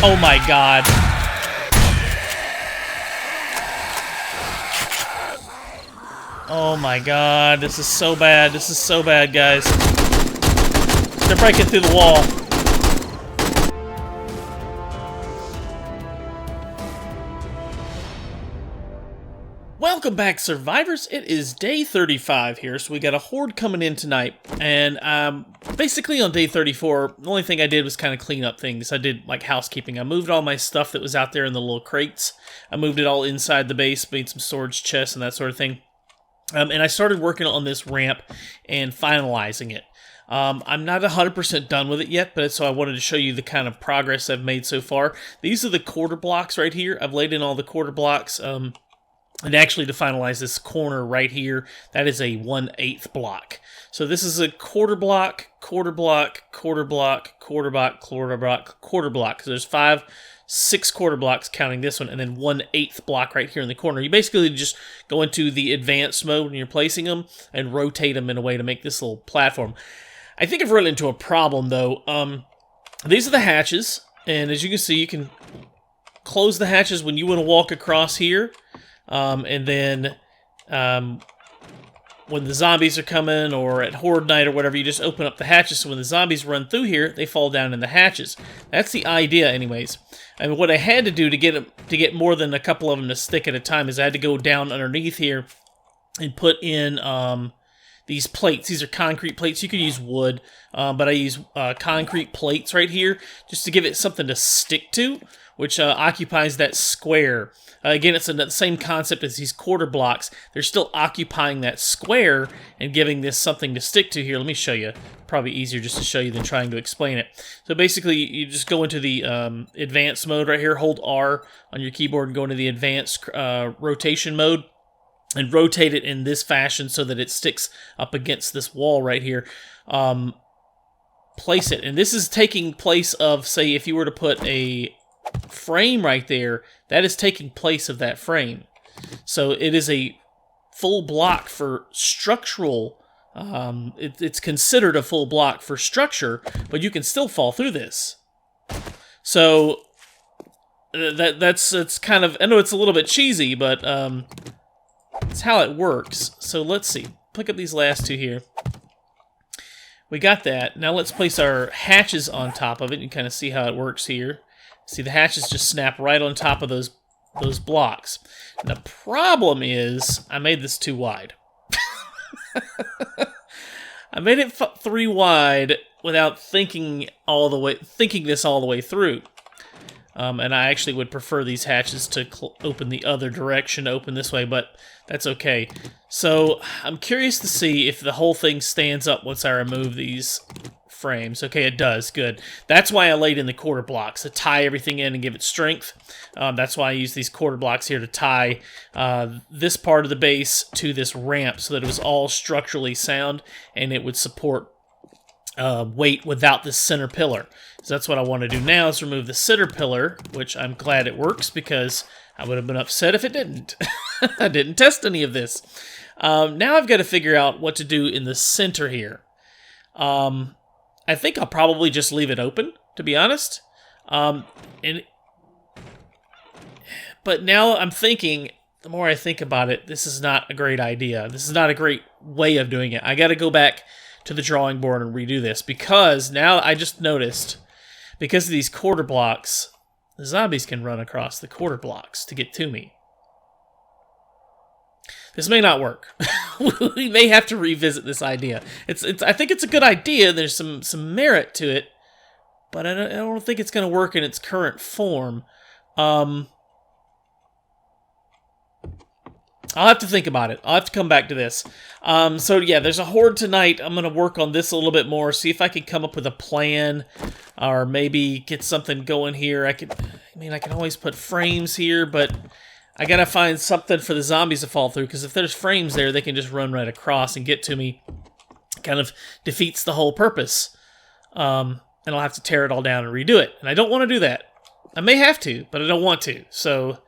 Oh my god. Oh my god, this is so bad. This is so bad, guys. They're breaking through the wall. Welcome back, survivors. It is day 35 here, so we got a horde coming in tonight. And basically on day 34, the only thing I did was kind of clean up things. I did like housekeeping. I moved all my stuff that was out there in the little crates. I moved it all inside the base, made some storage chests and that sort of thing. And I started working on this ramp and finalizing it. I'm not 100% done with it yet, but so I wanted to show you the kind of progress I've made so far. These are the quarter blocks right here. I've laid in all the quarter blocks. And actually, to finalize this corner right here, that is a 1/8 block. So this is a quarter block, quarter block, quarter block, quarter block, quarter block, quarter block. So there's 6 quarter blocks counting this one, and then 1/8 block right here in the corner. You basically just go into the advanced mode when you're placing them and rotate them in a way to make this little platform. I think I've run into a problem, though. These are the hatches, and as you can see, you can close the hatches when you want to walk across here. And then when the zombies are coming or at horde night or whatever, you just open up the hatches so when the zombies run through here, they fall down in the hatches. That's the idea anyways. And what I had to do to get more than a couple of them to stick at a time is I had to go down underneath here and put in these plates. These are concrete plates. You could use wood, but I use concrete plates right here just to give it something to stick to, which occupies that square. Again, it's the same concept as these quarter blocks. They're still occupying that square and giving this something to stick to here. Let me show you. Probably easier just to show you than trying to explain it. So basically, you just go into the advanced mode right here. Hold R on your keyboard and go into the advanced rotation mode. And rotate it in this fashion so that it sticks up against this wall right here. Place it. And this is taking place of, say, if you were to put a frame right there, that is taking place of that frame. So it is a full block for structural. It's considered a full block for structure, but you can still fall through this. So that's kind of, I know it's a little bit cheesy, but it's how it works. So let's see. Pick up these last two here. We got that. Now let's place our hatches on top of it. You can kind of see how it works here. See, the hatches just snap right on top of those blocks. And the problem is, I made this too wide. I made it 3 wide without thinking this all the way through. And I actually would prefer these hatches to open the other direction, to open this way, but that's okay. So I'm curious to see if the whole thing stands up once I remove these frames. Okay, it does. Good. That's why I laid in the quarter blocks, to tie everything in and give it strength. That's why I use these quarter blocks here to tie this part of the base to this ramp so that it was all structurally sound and it would support weight without this center pillar. So that's what I want to do now, is remove the center pillar, which I'm glad it works because I would have been upset if it didn't. I didn't test any of this. Now I've got to figure out what to do in the center here. I think I'll probably just leave it open, to be honest. But now I'm thinking, the more I think about it, this is not a great idea. This is not a great way of doing it. I got to go back to the drawing board and redo this, because now I just noticed, because of these quarter blocks, the zombies can run across the quarter blocks to get to me. This may not work. We may have to revisit this idea. I think it's a good idea. There's some merit to it, but I don't think it's going to work in its current form. I'll have to think about it. I'll have to come back to this. So yeah, there's a horde tonight. I'm going to work on this a little bit more, see if I can come up with a plan, or maybe get something going here. I can always put frames here, but I got to find something for the zombies to fall through, because if there's frames there, they can just run right across and get to me. Kind of defeats the whole purpose. And I'll have to tear it all down and redo it. And I don't want to do that. I may have to, but I don't want to. So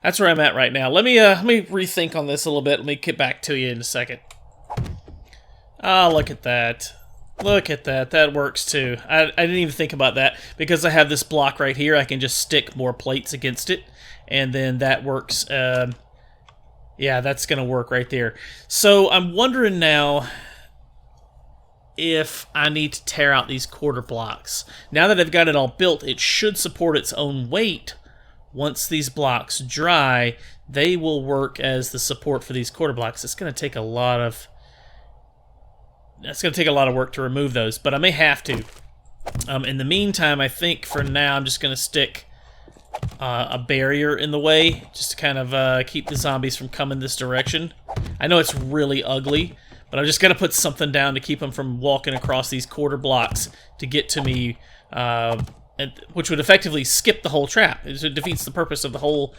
that's where I'm at right now. Let me rethink on this a little bit. Let me get back to you in a second. Oh, look at that. Look at that. That works too. I didn't even think about that. Because I have this block right here, I can just stick more plates against it. And then that works. Yeah, that's going to work right there. So I'm wondering now if I need to tear out these quarter blocks. Now that I've got it all built, it should support its own weight. Once these blocks dry, they will work as the support for these quarter blocks. It's going to take a lot of... It's going to take a lot of work to remove those, but I may have to. In the meantime, I think for now I'm just going to stick a barrier in the way, just to kind of keep the zombies from coming this direction. I know it's really ugly, but I'm just going to put something down to keep them from walking across these quarter blocks to get to me, which would effectively skip the whole trap. It defeats the purpose of the whole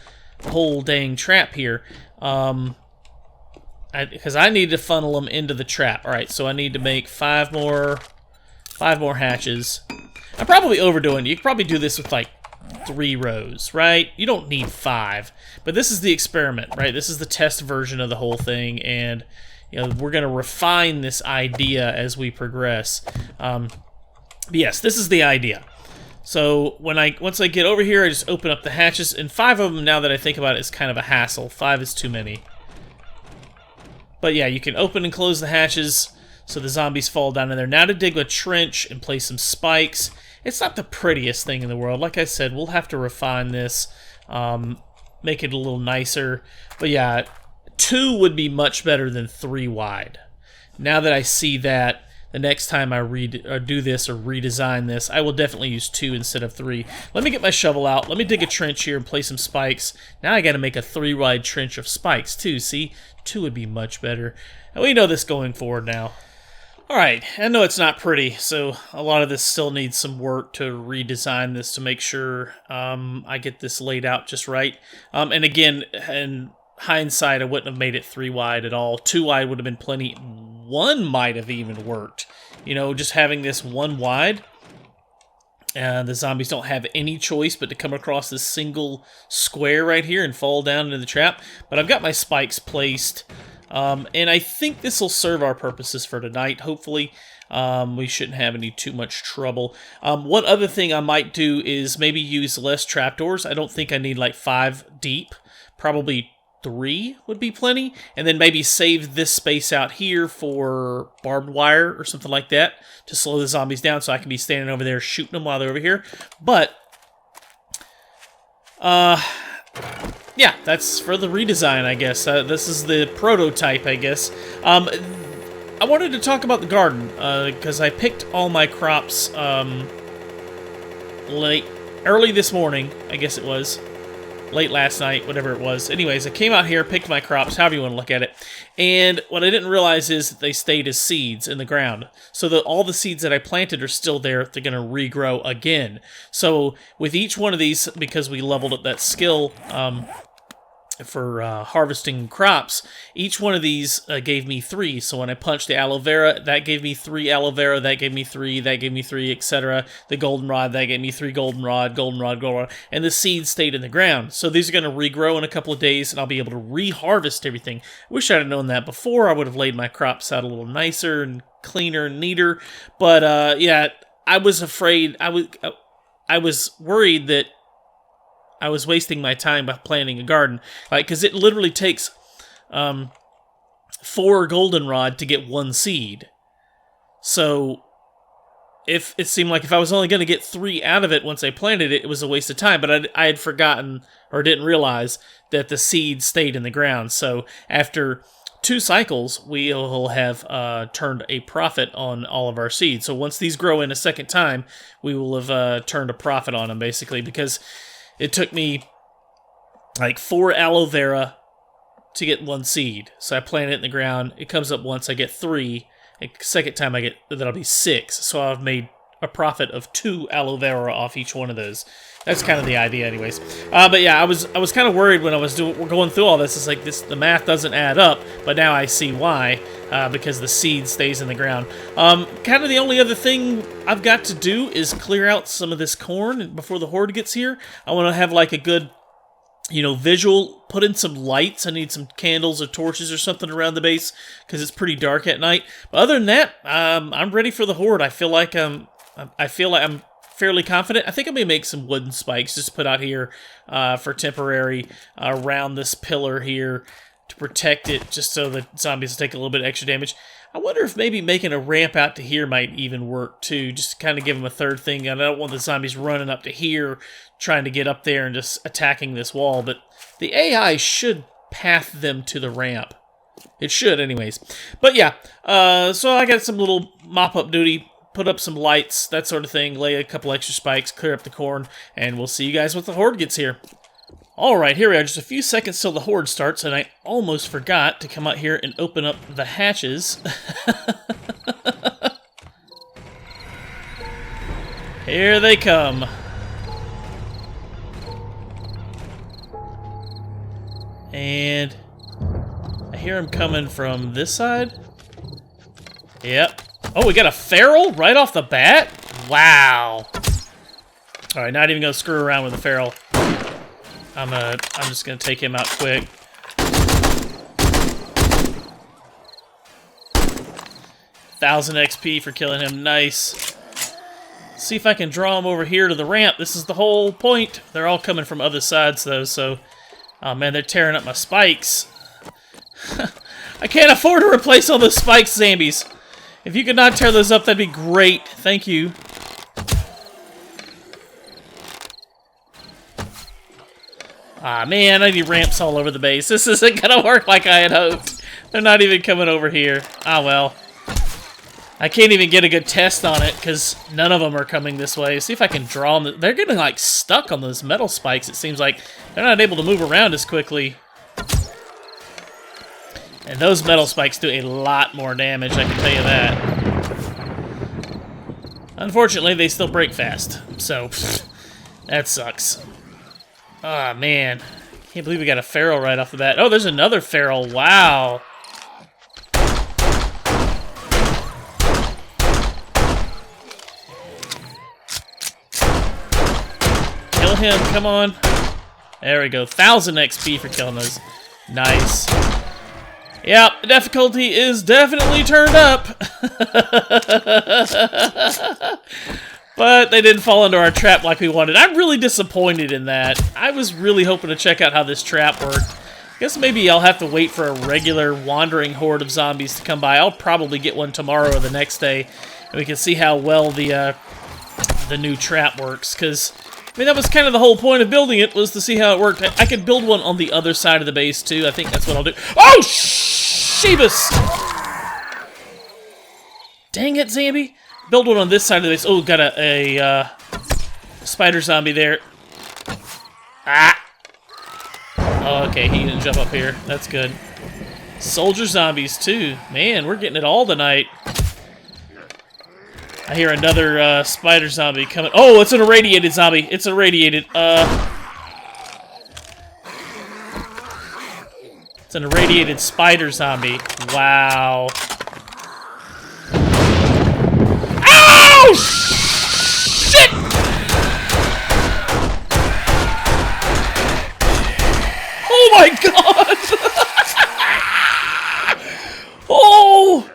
dang trap here. Because I need to funnel them into the trap. All right, so I need to make five more hatches. I'm probably overdoing it. You could probably do this with like 3 rows, right? You don't need 5, but this is the experiment, right? This is the test version of the whole thing, and you know we're gonna refine this idea as we progress. Yes, this is the idea. So once I get over here, I just open up the hatches, and 5 of them, now that I think about it, is kind of a hassle. 5 is too many. But yeah, you can open and close the hatches so the zombies fall down in there. Now to dig a trench and place some spikes. It's not the prettiest thing in the world. Like I said, we'll have to refine this, make it a little nicer. But yeah, 2 would be much better than 3 wide. Now that I see that, the next time I do this or redesign this, I will definitely use 2 instead of 3. Let me get my shovel out. Let me dig a trench here and place some spikes. Now I got to make a 3-wide trench of spikes too. See, 2 would be much better. And we know this going forward now. Alright, I know it's not pretty, so a lot of this still needs some work to redesign this to make sure I get this laid out just right. And again, in hindsight, I wouldn't have made it 3 wide at all. 2 wide would have been plenty. 1 might have even worked. You know, just having this 1 wide, the zombies don't have any choice but to come across this single square right here and fall down into the trap. But I've got my spikes placed. And I think this will serve our purposes for tonight, hopefully. We shouldn't have too much trouble. One other thing I might do is maybe use less trapdoors. I don't think I need like 5 deep. Probably 3 would be plenty. And then maybe save this space out here for barbed wire or something like that to slow the zombies down so I can be standing over there shooting them while they're over here. But, yeah, that's for the redesign, I guess. This is the prototype, I guess. I wanted to talk about the garden, because I picked all my crops early this morning, I guess it was. Late last night, whatever it was. Anyways, I came out here, picked my crops, however you want to look at it. And what I didn't realize is that they stayed as seeds in the ground. So all the seeds that I planted are still there. They're going to regrow again. So with each one of these, because we leveled up that skill for harvesting crops, each one of these gave me 3. So when I punched the aloe vera, that gave me 3 aloe vera, that gave me 3, that gave me 3, etc. The goldenrod, that gave me 3 goldenrod, and the seeds stayed in the ground. So these are going to regrow in a couple of days, and I'll be able to re-harvest everything. Wish I'd have known that before. I would have laid my crops out a little nicer and cleaner and neater. But yeah, I was afraid. I was worried that I was wasting my time by planting a garden, because it literally takes 4 goldenrod to get 1 seed. So if it seemed like if I was only going to get 3 out of it once I planted it, it was a waste of time. But I had forgotten or didn't realize that the seed stayed in the ground. So after 2 cycles, we'll have turned a profit on all of our seeds. So once these grow in a second time, we will have turned a profit on them, basically, because it took me like 4 aloe vera to get 1 seed. So I plant it in the ground. It comes up once, I get 3. The second time that'll be 6. So I've made a profit of 2 aloe vera off each one of those. That's kind of the idea anyways. But yeah, I was kind of worried when we're going through all this. It's like the math doesn't add up, but now I see why, because the seed stays in the ground. Kind of the only other thing I've got to do is clear out some of this corn before the horde gets here. I want to have like a good you know, visual. Put in some lights. I need some candles or torches or something around the base because it's pretty dark at night. But other than that, I'm ready for the horde. I feel like I'm fairly confident. I think I'm gonna make some wooden spikes just put out here for temporary around this pillar here to protect it, just so the zombies take a little bit extra damage. I wonder if maybe making a ramp out to here might even work too, just to kind of give them a third thing. I don't want the zombies running up to here, trying to get up there and just attacking this wall, but the AI should path them to the ramp. It should anyways. But yeah, so I got some little mop-up duty, put up some lights, that sort of thing, lay a couple extra spikes, clear up the corn, and we'll see you guys when the horde gets here. Alright, here we are, just a few seconds till the horde starts, and I almost forgot to come out here and open up the hatches. Here they come. And I hear them coming from this side. Yep. Oh, we got a feral right off the bat? Wow. Alright, not even gonna screw around with the feral. I'm just gonna take him out quick. 1,000 XP for killing him. Nice. See if I can draw him over here to the ramp. This is the whole point. They're all coming from other sides though, so... Oh man, they're tearing up my spikes. I can't afford to replace all those spikes, zombies. If you could not tear those up, that'd be great. Thank you. Ah, man, I need ramps all over the base. This isn't gonna work like I had hoped. They're not even coming over here. Ah, well. I can't even get a good test on it, because none of them are coming this way. See if I can draw them. They're getting, like, stuck on those metal spikes. It seems like they're not able to move around as quickly. And those metal spikes do a lot more damage, I can tell you that. Unfortunately, they still break fast. So, that sucks. Ah, man. Can't believe we got a feral right off the bat. Oh, there's another feral. Wow. Kill him, come on. There we go. 1,000 XP for killing those. Nice. Yep, the difficulty is definitely turned up. But they didn't fall into our trap like we wanted. I'm really disappointed in that. I was really hoping to check out how this trap worked. I guess maybe I'll have to wait for a regular wandering horde of zombies to come by. I'll probably get one tomorrow or the next day, and we can see how well the new trap works. Because, I mean, that was kind of the whole point of building it, was to see how it worked. I could build one on the other side of the base, too. I think that's what I'll do. Oh, Sheebus! Dang it, zombie. Build one on this side of the base. Oh, got a spider zombie there. Ah! Oh, okay, he didn't jump up here. That's good. Soldier zombies, too. Man, we're getting it all tonight. I hear another spider zombie coming. Oh, it's an irradiated zombie. It's irradiated. It's an irradiated spider zombie. Wow. Oh, shit! Oh my god! Oh!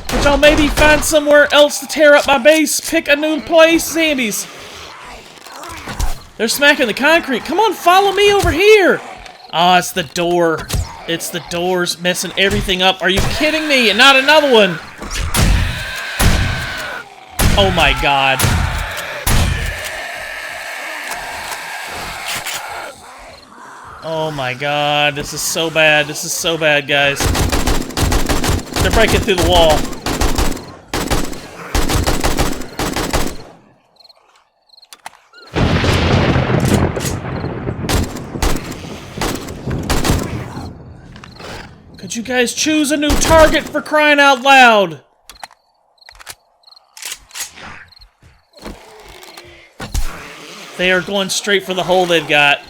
Could y'all maybe find somewhere else to tear up my base? Pick a new place, zombies. They're smacking the concrete. Come on, follow me over here. Ah, it's the door. It's the doors messing everything up. Are you kidding me? And not another one. Oh my god. Oh my god. This is so bad. This is so bad, guys. They're breaking through the wall. Could you guys choose a new target, for crying out loud? They are going straight for the hole they've got.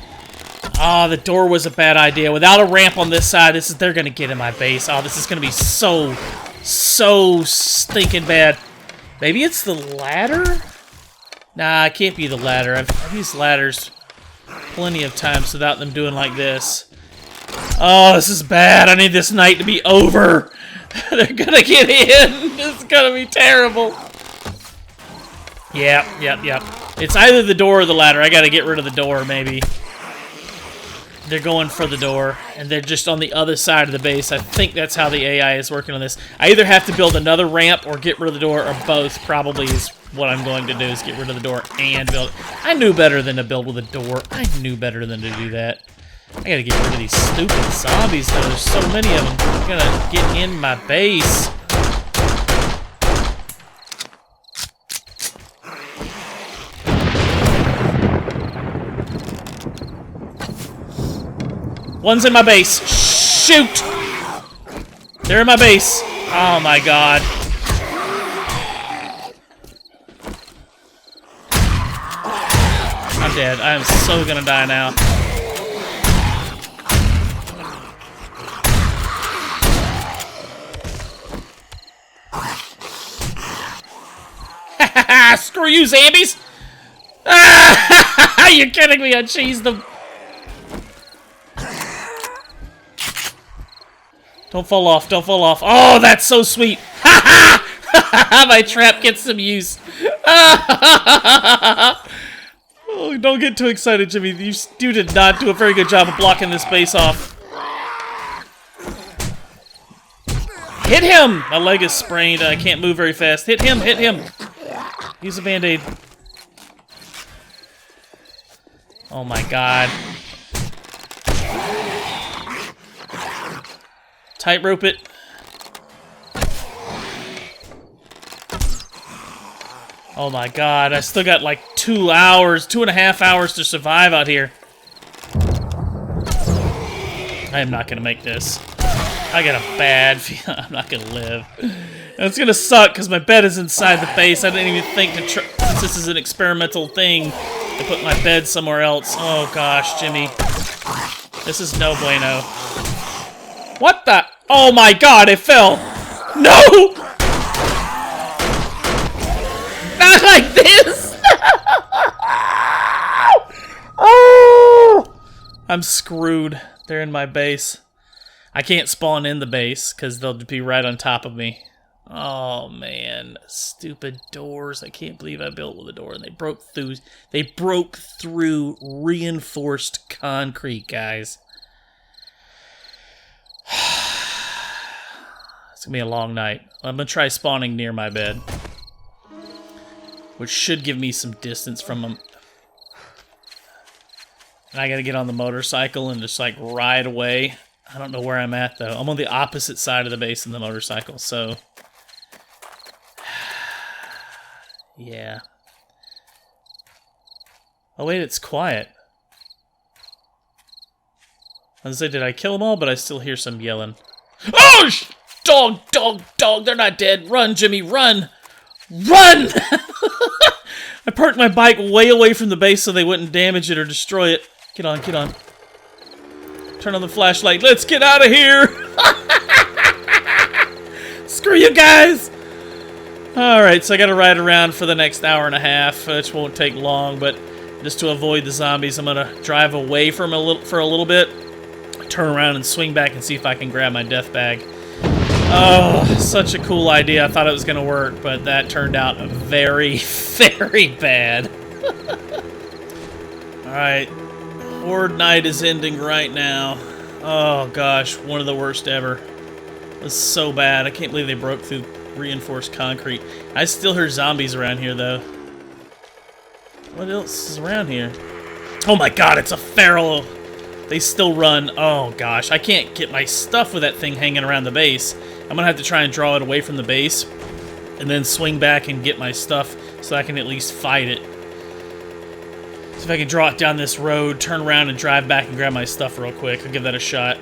Ah, the door was a bad idea. Without a ramp on this side, they're gonna get in my base. Oh, this is gonna be so stinking bad. Maybe it's the ladder? Nah, it can't be the ladder. I've used ladders plenty of times without them doing like this. Oh, this is bad. I need this night to be over. They're gonna get in. This is gonna be terrible. Yep. It's either the door or the ladder. I gotta get rid of the door, maybe. They're going for the door, and they're just on the other side of the base. I think that's how the AI is working on this. I either have to build another ramp or get rid of the door, or both probably is what I'm going to do, is get rid of the door and build. I knew better than to build with a door. I knew better than to do that. I gotta get rid of these stupid zombies, though. There's so many of them. They're gonna get in my base. One's in my base. Shoot! They're in my base. Oh my god. I'm dead. I am so gonna die now. Screw you, zombies! You're kidding me, I cheesed them. Don't fall off, don't fall off. Oh, that's so sweet! My trap gets some use. Oh, don't get too excited, Jimmy. You did not do a very good job of blocking this base off. Hit him! My leg is sprained. I can't move very fast. Hit him, hit him. Use a band-aid. Oh my god. Tightrope it. Oh my god, I still got like 2 hours, 2.5 hours to survive out here. I am not gonna make this. I got a bad feeling I'm not gonna live. And it's gonna suck because my bed is inside the base. I didn't even think to since this is an experimental thing, to put my bed somewhere else. Oh gosh, Jimmy. This is no bueno. What the? Oh my god, it fell! No! Not like this! Oh! I'm screwed. They're in my base. I can't spawn in the base because they'll be right on top of me. Oh man, stupid doors. I can't believe I built with a door and they broke through reinforced concrete, guys. It's gonna be a long night. I'm gonna try spawning near my bed, which should give me some distance from them. And I gotta get on the motorcycle and just like ride away. I don't know where I'm at though. I'm on the opposite side of the base in the motorcycle, so yeah. Oh wait, it's quiet. I was gonna say, did I kill them all? But I still hear some yelling. Oh, dog, dog, dog! They're not dead. Run, Jimmy, run, run! I parked my bike way away from the base so they wouldn't damage it or destroy it. Get on, get on. Turn on the flashlight. Let's get out of here! Screw you guys! Alright, so I gotta ride around for the next hour and a half, which won't take long, but just to avoid the zombies, I'm gonna drive away from for a little bit, turn around and swing back and see if I can grab my death bag. Oh, such a cool idea. I thought it was gonna work, but that turned out very, very bad. Alright. Horde night is ending right now. Oh gosh, one of the worst ever. It was so bad. I can't believe they broke through reinforced concrete. I still hear zombies around here though. What else is around here? Oh my god, it's a feral. They still run. Oh gosh, I can't get my stuff with that thing hanging around the base. I'm gonna have to try and draw it away from the base and then swing back and get my stuff so I can at least fight it. See if I can draw it down this road, turn around and drive back and grab my stuff real quick. I'll give that a shot.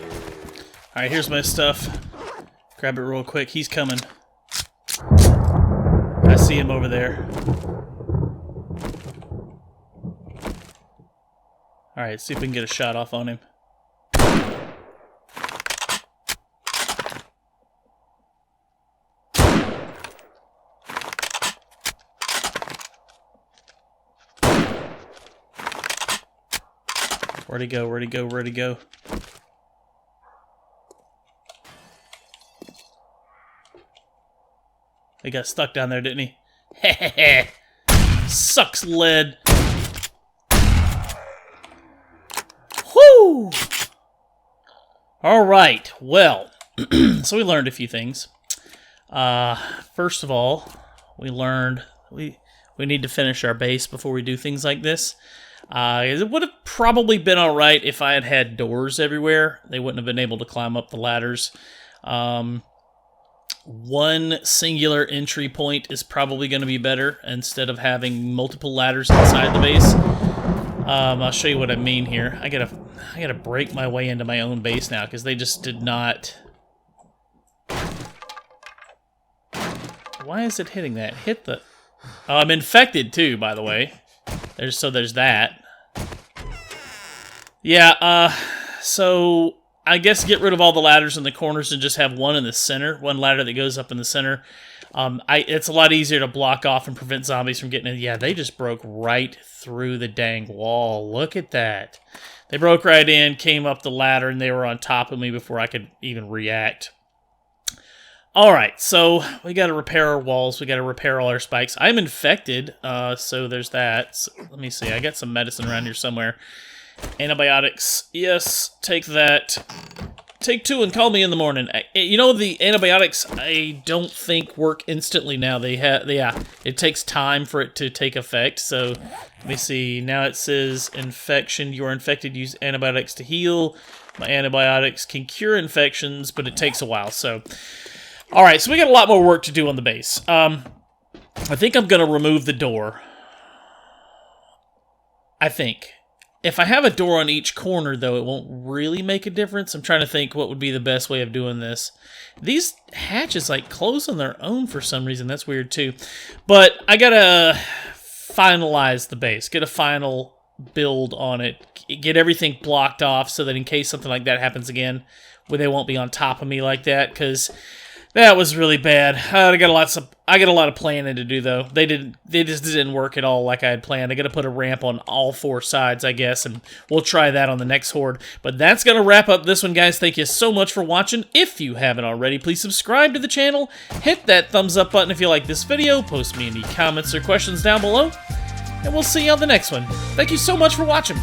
Alright, here's my stuff. Grab it real quick. He's coming. I see him over there. Alright, see if we can get a shot off on him. Where'd he go? Where'd he go? Where'd he go? He got stuck down there, didn't he? Heh. Sucks lead. Whoo! Alright, well, so we learned a few things. First of all, we learned we need to finish our base before we do things like this. It would have probably been alright if I had had doors everywhere. They wouldn't have been able to climb up the ladders. One singular entry point is probably going to be better instead of having multiple ladders inside the base. I'll show you what I mean here. I gotta break my way into my own base now because they just did not. Why is it hitting that? Hit the. Oh, I'm infected too, by the way. There's that. Yeah. So I guess get rid of all the ladders in the corners and just have one in the center. One ladder that goes up in the center. It's a lot easier to block off and prevent zombies from getting in. Yeah, they just broke right through the dang wall. Look at that. They broke right in, came up the ladder, and they were on top of me before I could even react. Alright, so we got to repair our walls. We got to repair all our spikes. I'm infected, so there's that. So, let me see. I got some medicine around here somewhere. Antibiotics. Yes, take that. Take 2 and call me in the morning. You know, the antibiotics, I don't think work instantly now. It takes time for it to take effect. So, let me see. Now it says infection. You are infected. Use antibiotics to heal. My antibiotics can cure infections, but it takes a while. So, all right. So we got a lot more work to do on the base. I think I'm going to remove the door. I think. If I have a door on each corner, though, it won't really make a difference. I'm trying to think what would be the best way of doing this. These hatches, like, close on their own for some reason. That's weird, too. But I gotta finalize the base. Get a final build on it. Get everything blocked off so that in case something like that happens again, they won't be on top of me like that, because that was really bad. I got a lot of planning to do, though. They just didn't work at all like I had planned. I got to put a ramp on all 4 sides, I guess, and we'll try that on the next horde. But that's going to wrap up this one, guys. Thank you so much for watching. If you haven't already, please subscribe to the channel. Hit that thumbs up button if you like this video. Post me any comments or questions down below. And we'll see you on the next one. Thank you so much for watching.